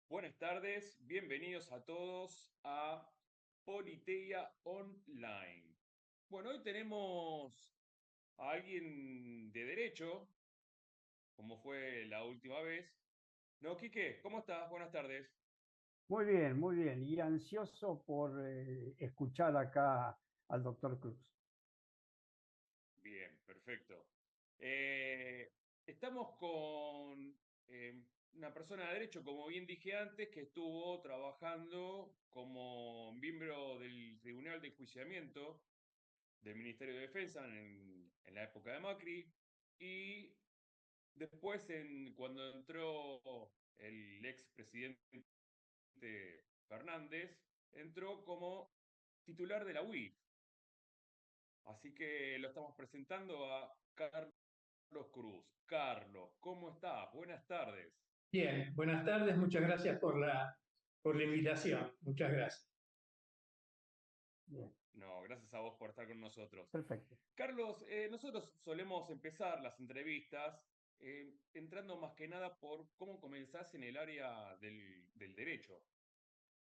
Buenas tardes, bienvenidos a todos a Politeia Online. Bueno, hoy tenemos a alguien de derecho, como fue la última vez. No, Quique, ¿cómo estás? Buenas tardes. Muy bien, muy bien. Y ansioso por escuchar acá al doctor Cruz. Bien, perfecto. Eh, Estamos con una persona de derecho, como bien dije antes, que estuvo trabajando como miembro del Tribunal de Enjuiciamiento del Ministerio de Defensa en la época de Macri y después cuando entró el expresidente Fernández, entró como titular de la UIF. Así que lo estamos presentando a Carlos Cruz. Carlos, ¿cómo estás? Buenas tardes. Bien, buenas tardes, muchas gracias por la invitación, muchas gracias. Bien, No, gracias a vos por estar con nosotros. perfecto. Carlos, nosotros solemos empezar las entrevistas entrando más que nada por cómo comenzás en el área del derecho.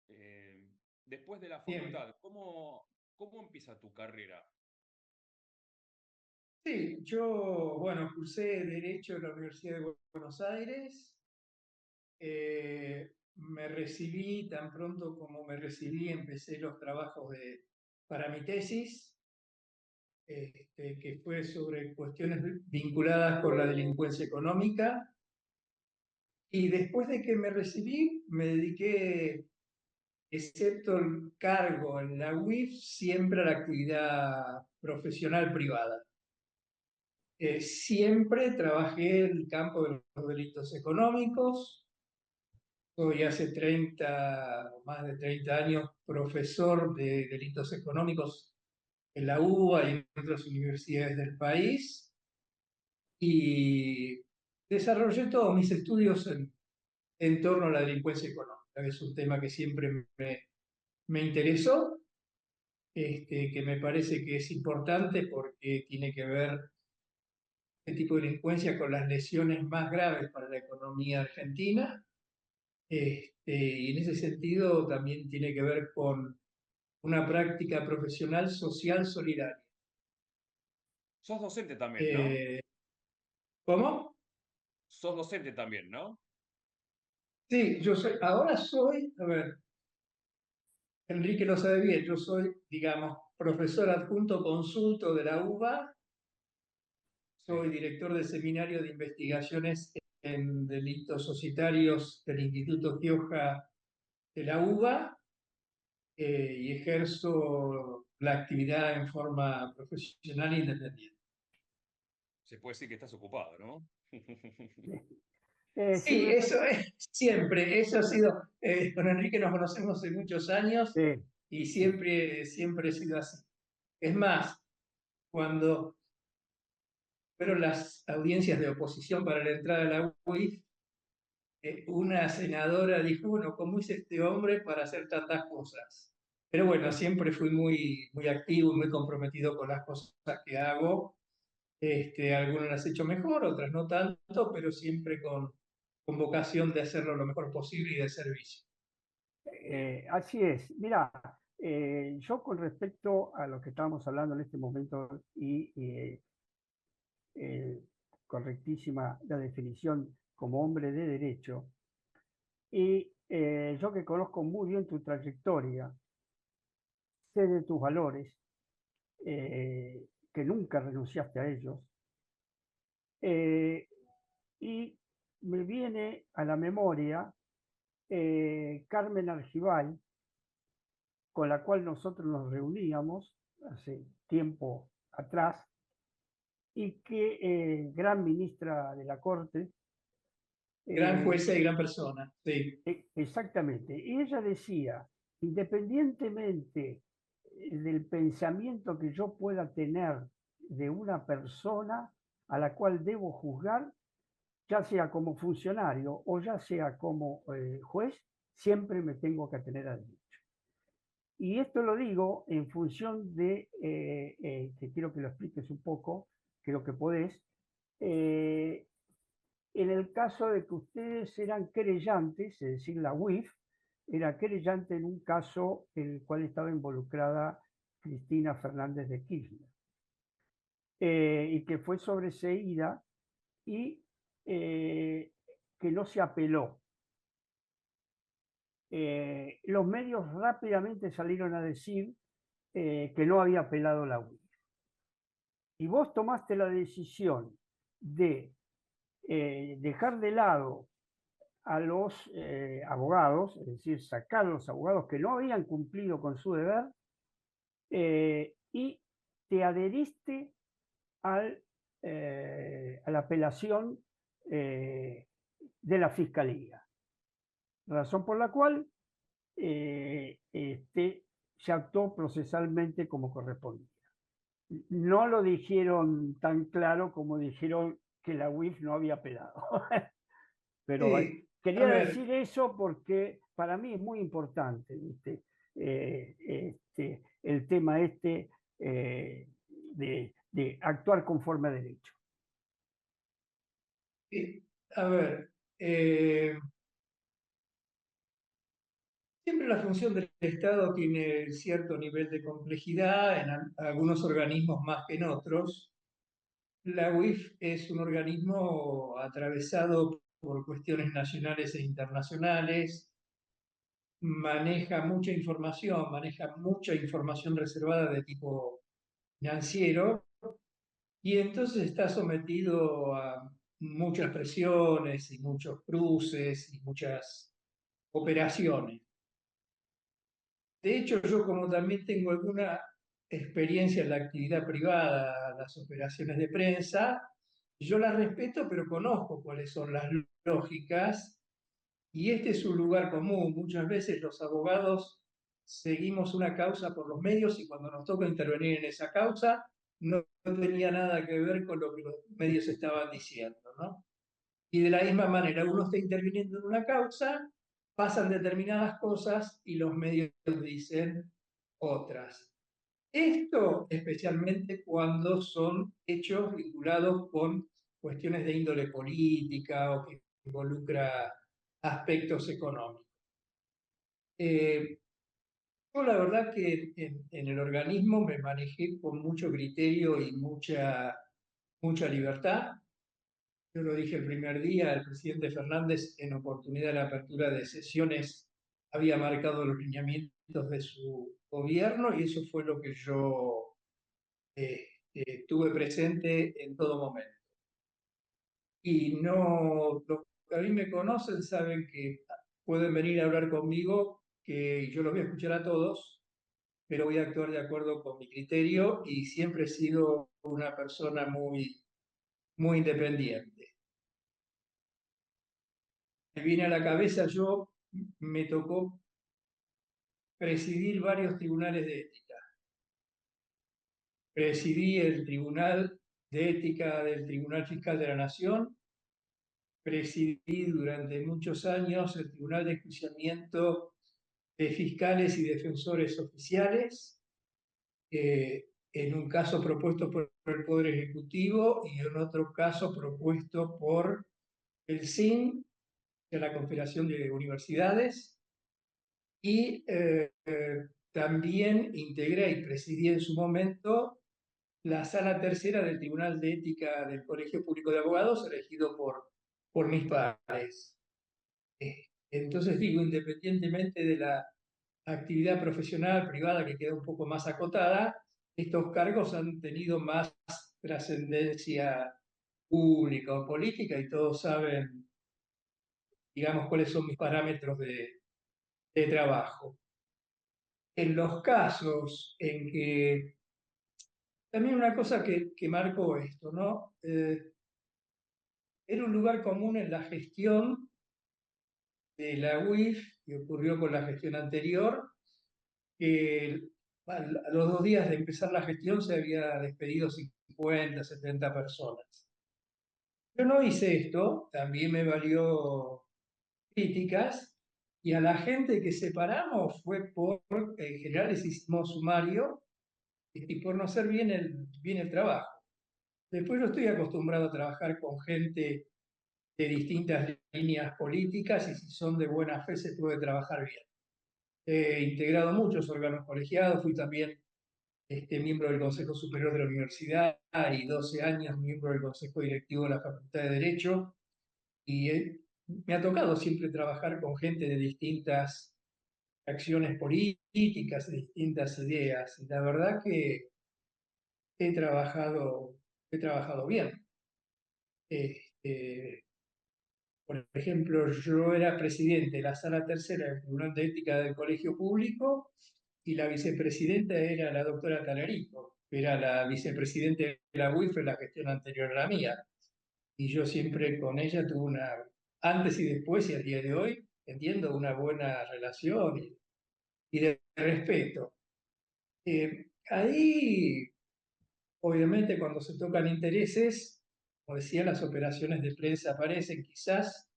Eh, Después de la Bien, facultad, ¿cómo empieza tu carrera? sí, yo, bueno, cursé Derecho en la Universidad de Buenos Aires, me recibí, tan pronto como me recibí, empecé los trabajos para mi tesis, que fue sobre cuestiones vinculadas con la delincuencia económica, y después de que me recibí, me dediqué, excepto el cargo en la UIF, siempre a la actividad profesional privada. Siempre trabajé en el campo de los delitos económicos. Soy hace 30, más de 30 años, profesor de delitos económicos en la UBA y en otras universidades del país. Y desarrollé todos mis estudios en torno a la delincuencia económica, que es un tema que siempre me interesó, que me parece que es importante porque tiene que ver este tipo de delincuencia con las lesiones más graves para la economía argentina. Y en ese sentido también tiene que ver con una práctica profesional social solidaria. Sos docente también, ¿no? Eh, ¿Cómo? Sos docente también, ¿no? Sí, ahora soy, a ver, Enrique lo sabe bien, yo soy, digamos, profesor adjunto consulto de la UBA, soy Sí. director del Seminario de Investigaciones en Delitos Societarios del Instituto Gioja de la UBA, y ejerzo la actividad en forma profesional e independiente. Se puede decir que estás ocupado, ¿no? Si Sí, me eso es siempre, eso ha sido, con Enrique nos conocemos hace muchos años sí, y sí. siempre he sido así. Es más, cuando fueron las audiencias de oposición para la entrada a la UIF, una senadora dijo, bueno, ¿cómo hizo este hombre para hacer tantas cosas? Pero bueno, siempre fui muy activo y muy comprometido con las cosas que hago. Algunas las he hecho mejor, otras no tanto, pero siempre con vocación de hacerlo lo mejor posible y de servicio. Bien. Así es. Mira, yo con respecto a lo que estamos hablando en este momento y eh, correctísima la definición como hombre de derecho, y yo que conozco muy bien tu trayectoria, sé de tus valores, que nunca renunciaste a ellos, eh, y me viene a la memoria Carmen Argibay, con la cual nosotros nos reuníamos hace tiempo atrás, y que gran ministra de la Corte, Gran eh, jueza y gran persona, sí. exactamente, y ella decía, independientemente del pensamiento que yo pueda tener de una persona a la cual debo juzgar, ya sea como funcionario o ya sea como juez, siempre me tengo que atener a derecho. Y esto lo digo en función de, que quiero que lo expliques un poco, creo que podés, eh, en el caso de que ustedes eran querellantes, es decir, la UIF era querellante en un caso en el cual estaba involucrada Cristina Fernández de Kirchner, y que fue sobreseída y que no se apeló. Los medios rápidamente salieron a decir que no había apelado la UIF. Y vos tomaste la decisión de dejar de lado a los abogados, es decir, sacar a los abogados que no habían cumplido con su deber, y te adheriste a la apelación de la Fiscalía, razón por la cual se actuó procesalmente como correspondía. No lo dijeron tan claro como dijeron que la UIF no había apelado. Pero Sí, a quería ver, decir eso porque para mí es muy importante, ¿viste? El tema de actuar conforme a derecho. a ver, siempre la función del Estado tiene cierto nivel de complejidad, en algunos organismos más que en otros. La UIF es un organismo atravesado por cuestiones nacionales e internacionales, maneja mucha información reservada de tipo financiero y entonces está sometido a muchas presiones y muchos cruces y muchas operaciones. De hecho, yo como también tengo alguna experiencia en la actividad privada, las operaciones de prensa, yo las respeto, pero conozco cuáles son las lógicas y este es un lugar común. Muchas veces los abogados seguimos una causa por los medios y cuando nos toca intervenir en esa causa no tenía nada que ver con lo que los medios estaban diciendo, ¿no? Y de la misma manera, uno está interviniendo en una causa, pasan determinadas cosas y los medios dicen otras. Esto especialmente cuando son hechos vinculados con cuestiones de índole política o que involucra aspectos económicos. Yo la verdad que en el organismo me manejé con mucho criterio y mucha libertad. Yo lo dije el primer día, el presidente Fernández, en oportunidad de la apertura de sesiones, había marcado los lineamientos de su gobierno y eso fue lo que yo tuve presente en todo momento. Y no, los que a mí me conocen saben que pueden venir a hablar conmigo, que yo los voy a escuchar a todos, pero voy a actuar de acuerdo con mi criterio y siempre he sido una persona muy independiente. Me viene a la cabeza, me tocó presidir varios tribunales de ética. Presidí el Tribunal de Ética del Tribunal Fiscal de la Nación, presidí durante muchos años el Tribunal de Enjuiciamiento de Fiscales y Defensores Oficiales, en un caso propuesto por el Poder Ejecutivo y en otro caso propuesto por el SIN, de la Confederación de Universidades, y también integré y presidí en su momento la Sala Tercera del Tribunal de Ética del Colegio Público de Abogados, elegido por mis pares. Entonces digo, independientemente de la actividad profesional privada que queda un poco más acotada, estos cargos han tenido más trascendencia pública o política y todos saben, digamos, cuáles son mis parámetros de trabajo. En los casos en que, también una cosa que marcó esto, ¿no? Era un lugar común en la gestión de la UIF, que ocurrió con la gestión anterior, que a los 2 días de empezar la gestión se había despedido 50, 70 personas. Yo no hice esto, también me valió críticas, y a la gente que separamos fue en general les hicimos sumario, y por no hacer bien el trabajo. Después yo estoy acostumbrado a trabajar con gente de distintas líneas políticas y si son de buena fe se puede trabajar bien. He integrado muchos órganos colegiados, fui también miembro del Consejo Superior de la Universidad y 12 años miembro del Consejo Directivo de la Facultad de Derecho y me ha tocado siempre trabajar con gente de distintas acciones políticas, de distintas ideas. Y la verdad que he trabajado bien. Este, por ejemplo, yo era presidente de la Sala Tercera del Tribunal de Ética del Colegio Público y la vicepresidenta era la doctora Talarico, que era la vicepresidenta de la UIF en la gestión anterior a la mía. Y yo siempre con ella tuve una, antes y después y al día de hoy, entiendo, una buena relación y de respeto. Ahí, obviamente, cuando se tocan intereses, como decía, las operaciones de prensa aparecen. Quizás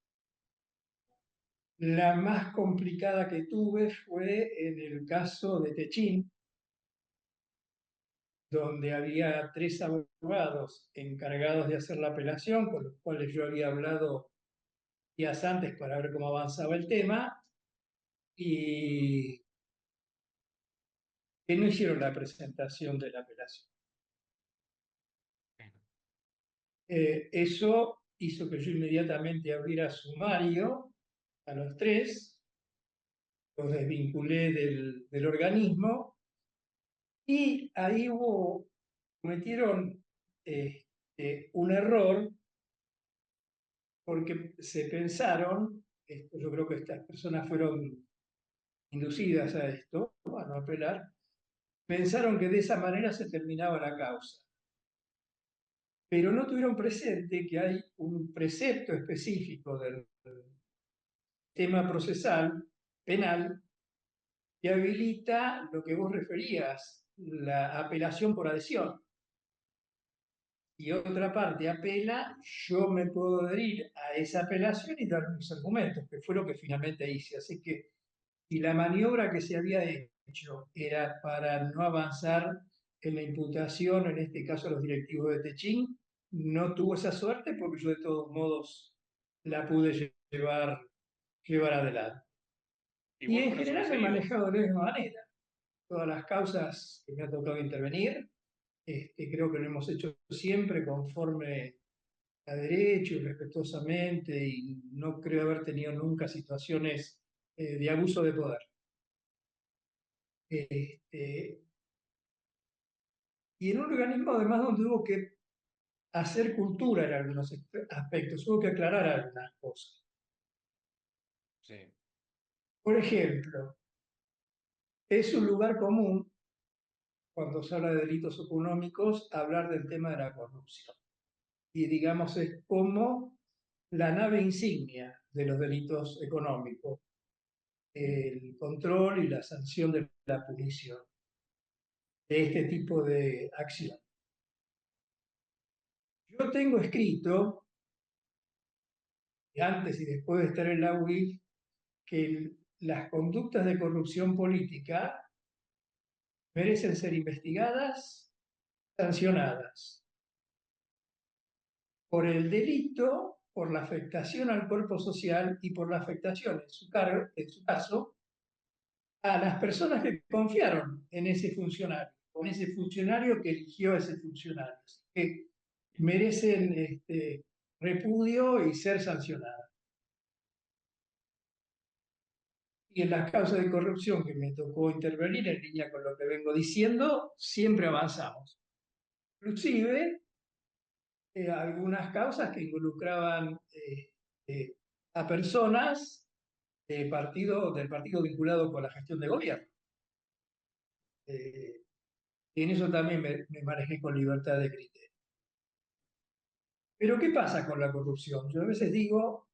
la más complicada que tuve fue en el caso de Techín, donde había 3 abogados encargados de hacer la apelación, con los cuales yo había hablado días antes para ver cómo avanzaba el tema, y que no hicieron la presentación de la apelación. Eso hizo que yo inmediatamente abriera sumario a los 3, los desvinculé del organismo, y ahí cometieron un error porque se pensaron, yo creo que estas personas fueron inducidas a esto, a no apelar, pensaron que de esa manera se terminaba la causa. Pero no tuvieron presente que hay un precepto específico del tema procesal penal que habilita lo que vos referías, la apelación por adhesión. Y otra parte apela, yo me puedo adherir a esa apelación y dar mis argumentos, que fue lo que finalmente hice. Así que, y la maniobra que se había hecho era para no avanzar en la imputación, en este caso a los directivos de Techín, no tuvo esa suerte porque yo de todos modos la pude llevar adelante. Y Igual en fue una general me he sobreseído. manejado de la misma manera. Todas las causas que me ha tocado intervenir, creo que lo hemos hecho siempre conforme a derecho y respetuosamente, y no creo haber tenido nunca situaciones de abuso de poder. Y en un organismo además donde hubo que hacer cultura en algunos aspectos, hubo que aclarar algunas cosas. Sí. Por ejemplo, es un lugar común, cuando se habla de delitos económicos, hablar del tema de la corrupción. Y digamos, es como la nave insignia de los delitos económicos, el control y la sanción de la punición de este tipo de acción. Yo tengo escrito, antes y después de estar en la UIF, que las conductas de corrupción política merecen ser investigadas, sancionadas por el delito, por la afectación al cuerpo social y por la afectación, en su caso, a las personas que confiaron en ese funcionario, con ese funcionario que eligió a ese funcionario, que merecen repudio y ser sancionadas. Y en las causas de corrupción que me tocó intervenir, en línea con lo que vengo diciendo, siempre avanzamos. Inclusive, algunas causas que involucraban a personas del partido vinculado con la gestión de gobierno. Y en eso también me manejé con libertad de criterio. Pero ¿qué pasa con la corrupción? Yo a veces digo,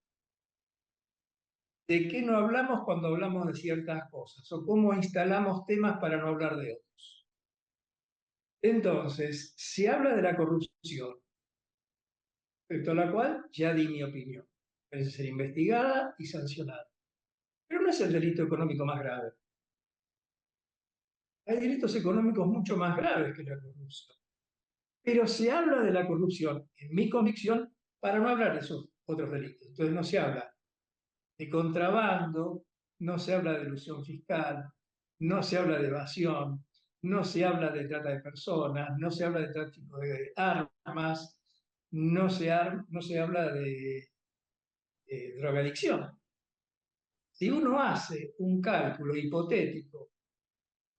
¿de qué no hablamos cuando hablamos de ciertas cosas? O cómo instalamos temas para no hablar de otros. Entonces, se habla de la corrupción, respecto a la cual ya di mi opinión. Debe ser investigada y sancionada. Pero no es el delito económico más grave. Hay delitos económicos mucho más graves que la corrupción. Pero se habla de la corrupción, en mi convicción, para no hablar de esos otros delitos. Entonces no se habla de contrabando, no se habla de elusión fiscal, no se habla de evasión, no se habla de trata de personas, no se habla de tráfico de armas, no se habla de drogadicción. Si uno hace un cálculo hipotético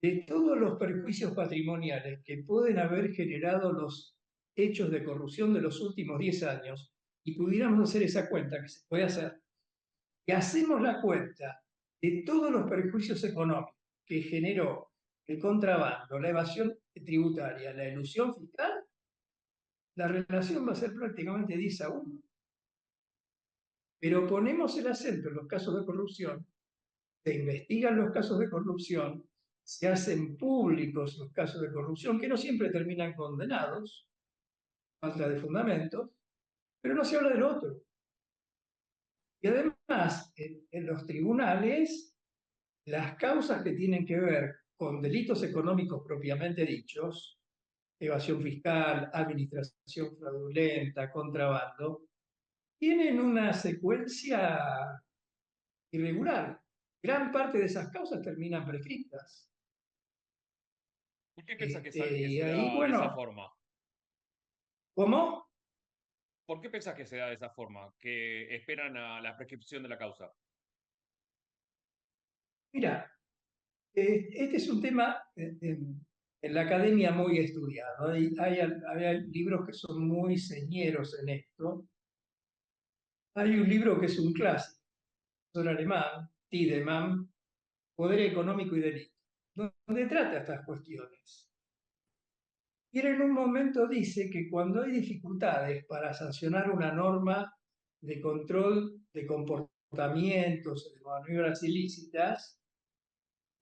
de todos los perjuicios patrimoniales que pueden haber generado los hechos de corrupción de los últimos 10 años, y pudiéramos hacer esa cuenta, que se puede hacer, y hacemos la cuenta de todos los perjuicios económicos que generó el contrabando, la evasión tributaria, la elusión fiscal, la relación va a ser prácticamente 10-1. Pero ponemos el acento en los casos de corrupción, se investigan los casos de corrupción, se hacen públicos los casos de corrupción, que no siempre terminan condenados, falta de fundamentos, pero no se habla del otro. Y además, en los tribunales, las causas que tienen que ver con delitos económicos propiamente dichos, evasión fiscal, administración fraudulenta, contrabando, tienen una secuencia irregular. Gran parte de esas causas terminan prescritas. ¿Por qué pensás que Y se ahí, da de esa bueno, forma? ¿cómo? ¿Por qué pensás que se da de esa forma? Que esperan a la prescripción de la causa. Mira, este es un tema en la academia muy estudiado. Hay libros que son muy señeros en esto. Hay un libro que es un clásico, son alemán, Tiedemann, Poder Económico y Delito, donde trata estas cuestiones. Y él en un momento dice que cuando hay dificultades para sancionar una norma de control de comportamientos, de maniobras ilícitas,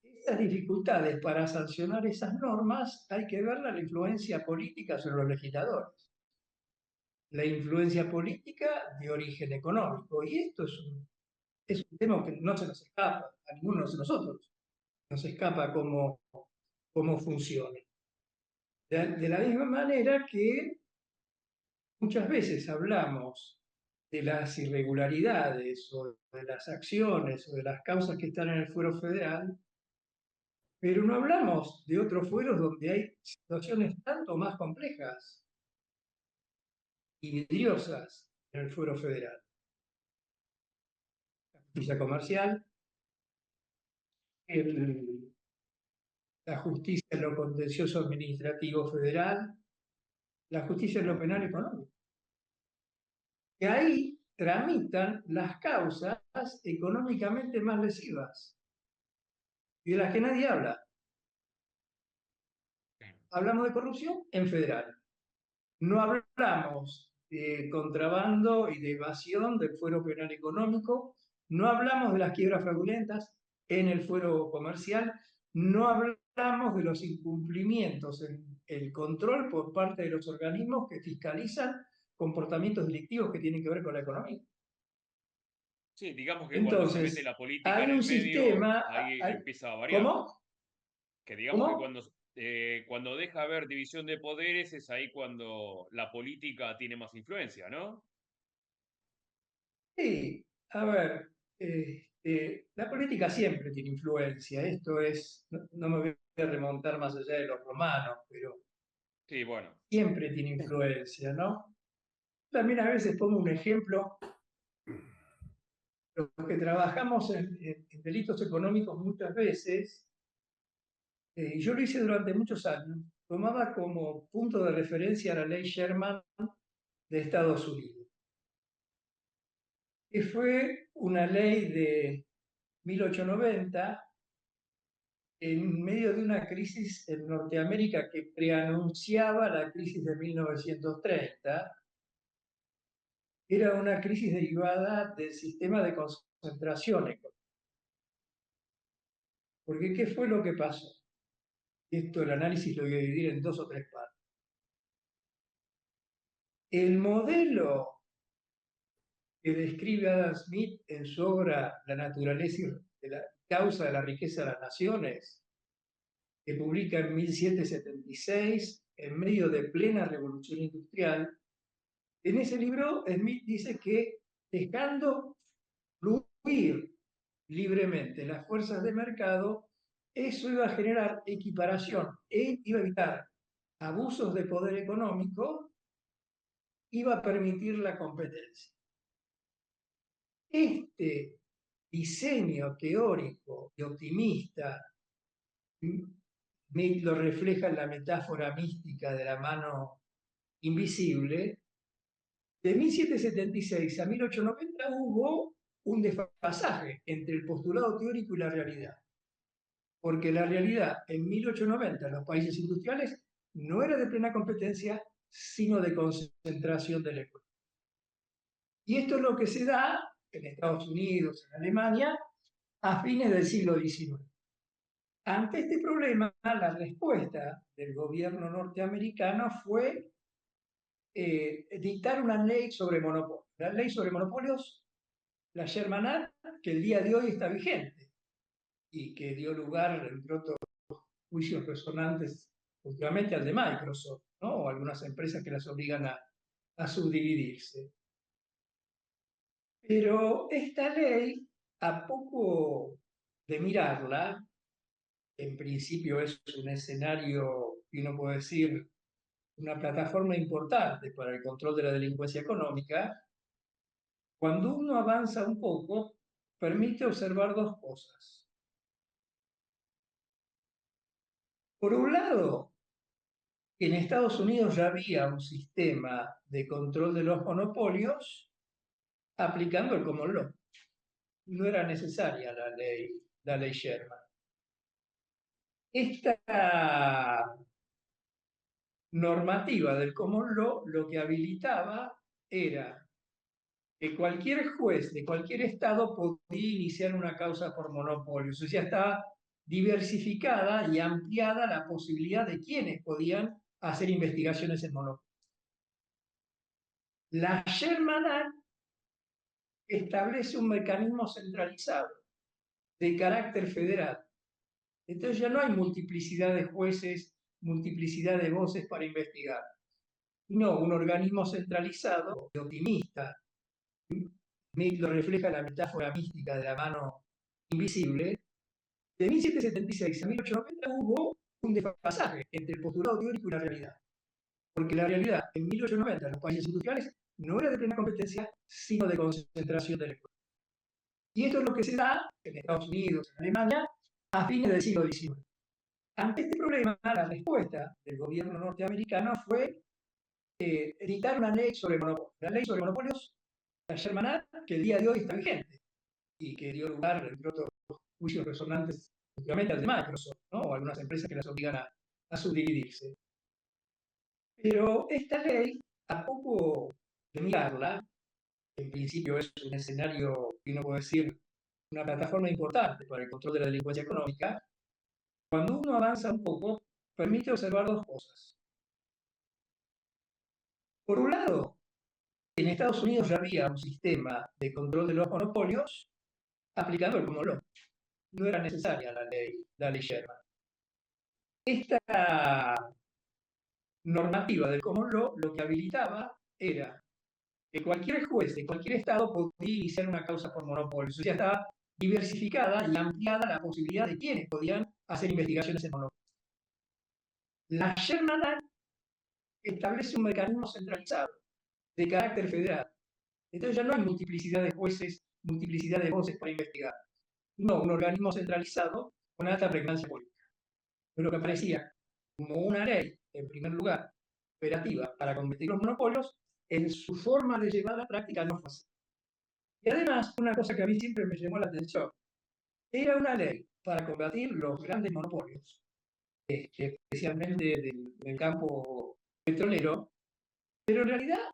estas dificultades para sancionar esas normas hay que ver la influencia política sobre los legisladores. La influencia política de origen económico. Y esto es un tema que no se nos escapa, a ninguno de nosotros nos escapa cómo funciona. De la misma manera que muchas veces hablamos de las irregularidades o de las acciones o de las causas que están en el fuero federal, pero no hablamos de otros fueros donde hay situaciones tanto más complejas y vidriosas en el fuero federal. La justicia comercial, el, la justicia en lo contencioso administrativo federal, la justicia en lo penal económico. Que ahí tramitan las causas económicamente más lesivas y de las que nadie habla. Hablamos de corrupción en federal. No hablamos de contrabando y de evasión del fuero penal económico. No hablamos de las quiebras fraudulentas en el fuero comercial. No hablamos de los incumplimientos en el control por parte de los organismos que fiscalizan comportamientos delictivos que tienen que ver con la economía. Sí, digamos que cuando se mete Entonces, la política hay en el un medio, sistema, ahí empieza a variar. ¿cómo? Que digamos que ¿Cómo? cuando deja haber división de poderes es ahí cuando la política tiene más influencia, ¿no? Sí, a ver, la política siempre tiene influencia, esto es, no me voy a remontar más allá de los romanos, pero Sí, bueno. siempre tiene influencia, ¿no? También a veces pongo un ejemplo, los que trabajamos en delitos económicos muchas veces, y yo lo hice durante muchos años, tomaba como punto de referencia la ley Sherman de Estados Unidos, que fue una ley de 1890 en medio de una crisis en Norteamérica que preanunciaba la crisis de 1930. Era una crisis derivada del sistema de concentración económica. Porque ¿qué fue lo que pasó? Esto, el análisis lo voy a dividir en 2 o 3 partes. El modelo que describe Adam Smith en su obra La naturaleza y la causa de la riqueza de las naciones, que publica en 1776, en medio de plena revolución industrial. En ese libro, Smith dice que dejando fluir libremente las fuerzas de mercado, eso iba a generar equiparación e iba a evitar abusos de poder económico, iba a permitir la competencia. Este diseño teórico y optimista lo refleja en la metáfora mística de la mano invisible. De 1776 a 1890 hubo un desfasaje entre el postulado teórico y la realidad. Porque la realidad en 1890 en los países industriales no era de plena competencia, sino de concentración del economía. Y esto es lo que se da en Estados Unidos, en Alemania, a fines del siglo XIX. Ante este problema, la respuesta del gobierno norteamericano fue dictar una ley sobre monopolios. La ley sobre monopolios, la Sherman Act, que el día de hoy está vigente y que dio lugar, entre otros juicios resonantes, últimamente al de Microsoft, ¿no? O algunas empresas que las obligan a subdividirse. Pero esta ley, a poco de mirarla, en principio es un escenario, y uno puede decir, una plataforma importante para el control de la delincuencia económica. Cuando uno avanza un poco, permite observar dos cosas. Por un lado, en Estados Unidos ya había un sistema de control de los monopolios aplicando el common law. No era necesaria la ley Sherman. Esta normativa del common law lo que habilitaba era que cualquier juez de cualquier estado podía iniciar una causa por monopolios. O sea, estaba diversificada y ampliada la posibilidad de quienes podían hacer investigaciones en monopolios. La Sherman Act establece un mecanismo centralizado de carácter federal. Entonces ya no hay multiplicidad de jueces, multiplicidad de voces para investigar. No, un organismo centralizado, optimista, lo refleja la metáfora mística de la mano invisible. De 1776 a 1890 hubo un desfasaje entre el postulado teórico y la realidad. Porque la realidad en 1890 en los países industriales no era de plena competencia, sino de concentración del economía. Y esto es lo que se da en Estados Unidos, en Alemania, a fines del siglo XIX. Ante este problema, la respuesta del gobierno norteamericano fue dictar una ley sobre monopolios. La ley sobre monopolios, la Sherman Act, que el día de hoy está vigente y que dio lugar, entre otros juicios resonantes, últimamente al de Microsoft, ¿no? O algunas empresas que las obligan a subdividirse. Pero esta ley, a poco de mirarla, en principio es un escenario, y uno puede decir, una plataforma importante para el control de la delincuencia económica. Cuando uno avanza un poco, permite observar dos cosas. Por un lado, en Estados Unidos ya había un sistema de control de los monopolios aplicando el common law. No era necesaria la ley Sherman. Esta normativa del common law lo que habilitaba era que cualquier juez de cualquier estado podía iniciar una causa por monopolios. O sea, estaba diversificada y ampliada la posibilidad de quienes podían hacer investigaciones en monopolios. La Sherman Act establece un mecanismo centralizado de carácter federal. Entonces ya no hay multiplicidad de jueces, multiplicidad de voces para investigar. No, un organismo centralizado con alta pregnancia política. Pero lo que aparecía como una ley, en primer lugar, operativa para combatir los monopolios, en su forma de llevar a la práctica no fue así. Y además, una cosa que a mí siempre me llamó la atención, era una ley para combatir los grandes monopolios, especialmente del campo petrolero, pero en realidad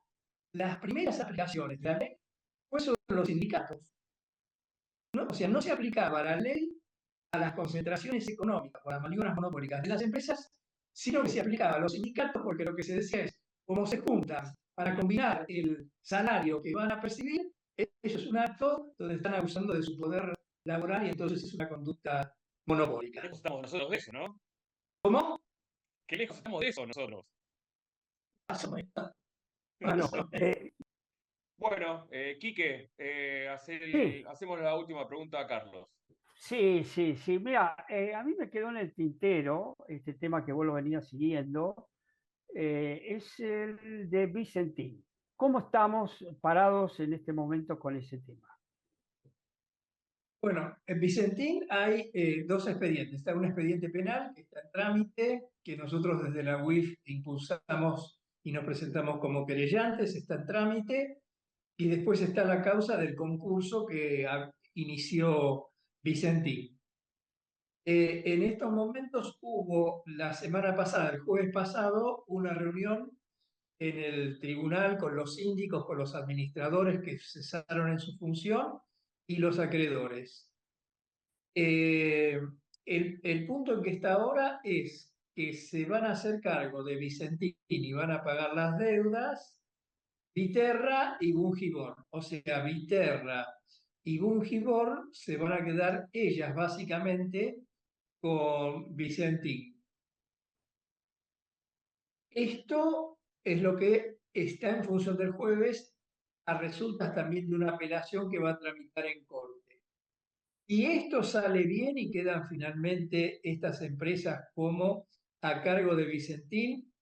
las primeras aplicaciones de la ley fue sobre los sindicatos. ¿No? O sea, no se aplicaba la ley a las concentraciones económicas o a las maniobras monopólicas de las empresas, sino que se aplicaba a los sindicatos porque lo que se decía es, como se juntan para combinar el salario que van a percibir, eso es un acto donde están abusando de su poder laboral y entonces es una conducta monopólica. Qué lejos estamos nosotros de eso, ¿no? ¿Cómo? Qué lejos estamos de eso nosotros. Más o menos. Bueno, Bueno, Quique, Sí, hacemos la última pregunta a Carlos. sí, sí, sí. Mira, a mí me quedó en el tintero este tema que vos lo venías siguiendo, es el de Vicentín. ¿Cómo estamos parados en este momento con ese tema? Bueno, en Vicentín hay dos expedientes. Está un expediente penal que está en trámite, que nosotros desde la UIF impulsamos y nos presentamos como querellantes, está en trámite, y después está la causa del concurso que inició Vicentín. En estos momentos hubo la semana pasada, el jueves pasado, una reunión en el tribunal con los síndicos, con los administradores que cesaron en su función y los acreedores. Eh, el punto en que está ahora es que se van a hacer cargo de Vicentín y van a pagar las deudas Viterra y Bungibor. O sea, Viterra y Bungibor se van a quedar ellas básicamente con Vicentín. Esto es lo que está en función del jueves a resultas también de una apelación que va a tramitar en corte. Y esto sale bien y quedan finalmente estas empresas como a cargo de Vicentín.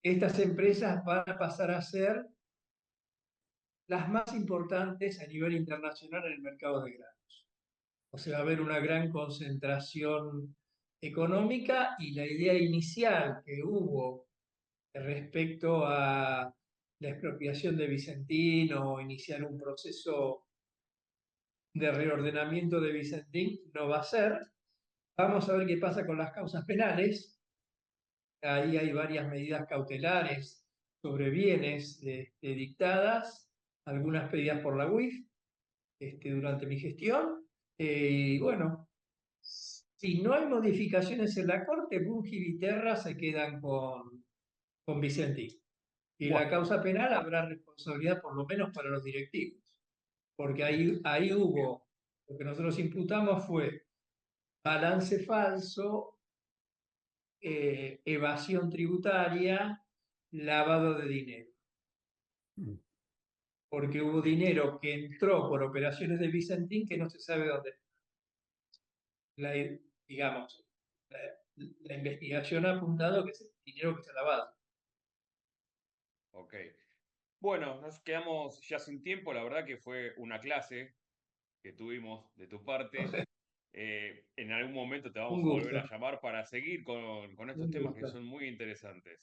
Estas empresas van a pasar a ser las más importantes a nivel internacional en el mercado de granos. O sea, va a haber una gran concentración económica y la idea inicial que hubo respecto a la expropiación de Vicentín o iniciar un proceso de reordenamiento de Vicentín no va a ser. Vamos a ver qué pasa con las causas penales. Ahí hay varias medidas cautelares sobre bienes dictadas, algunas pedidas por la UIF durante mi gestión. Y bueno, si no hay modificaciones en la Corte, Bunge y Viterra se quedan con Vicentín. Y la Bueno, causa penal habrá responsabilidad por lo menos para los directivos, porque ahí hubo, lo que nosotros imputamos fue balance falso, evasión tributaria, lavado de dinero, mm, porque hubo dinero que entró por operaciones de Vicentín que no se sabe dónde. La, digamos, la, la investigación ha apuntado que es el dinero que se ha lavado. Ok. Bueno, nos quedamos ya sin tiempo. La verdad que fue una clase que tuvimos de tu parte. En algún momento te Un vamos a volver gusto, a llamar para seguir con estos un temas que gusto, son muy interesantes.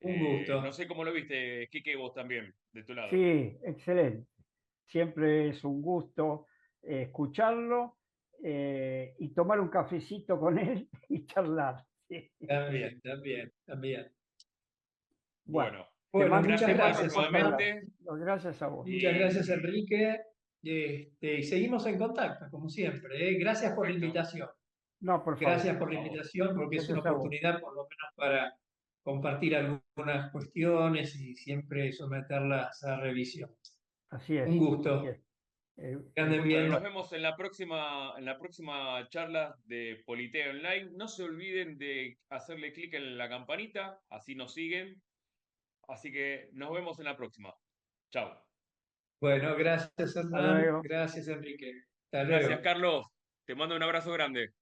un No gusto. sé cómo lo viste, Quique, vos también, de tu lado. sí, excelente. Siempre es un gusto escucharlo y tomar un cafecito con él y charlar. Sí. También, también, también. Bueno, Bueno, Bueno, gran muchas tema un gracias, fuerte abrazo. Hernán. nuevamente. Gracias a vos. Muchas gracias, Y Enrique. Y seguimos en contacto, como siempre. Gracias por la perfecto. invitación. No, por favor. Gracias por la A vos. invitación, porque es una Gracias a vos. oportunidad, por lo menos, para compartir algunas cuestiones y siempre someterlas a revisión. Así es. Un Así gusto. es. Que anden Bueno, bien. nos vemos en la próxima charla de Politea Online. No se olviden de hacerle clic en la campanita, así nos siguen. Así que nos vemos en la próxima. Chao. Bueno, gracias, Hasta Hernán. luego. Gracias, Enrique. Hasta Gracias, luego. Carlos. Te mando un abrazo grande.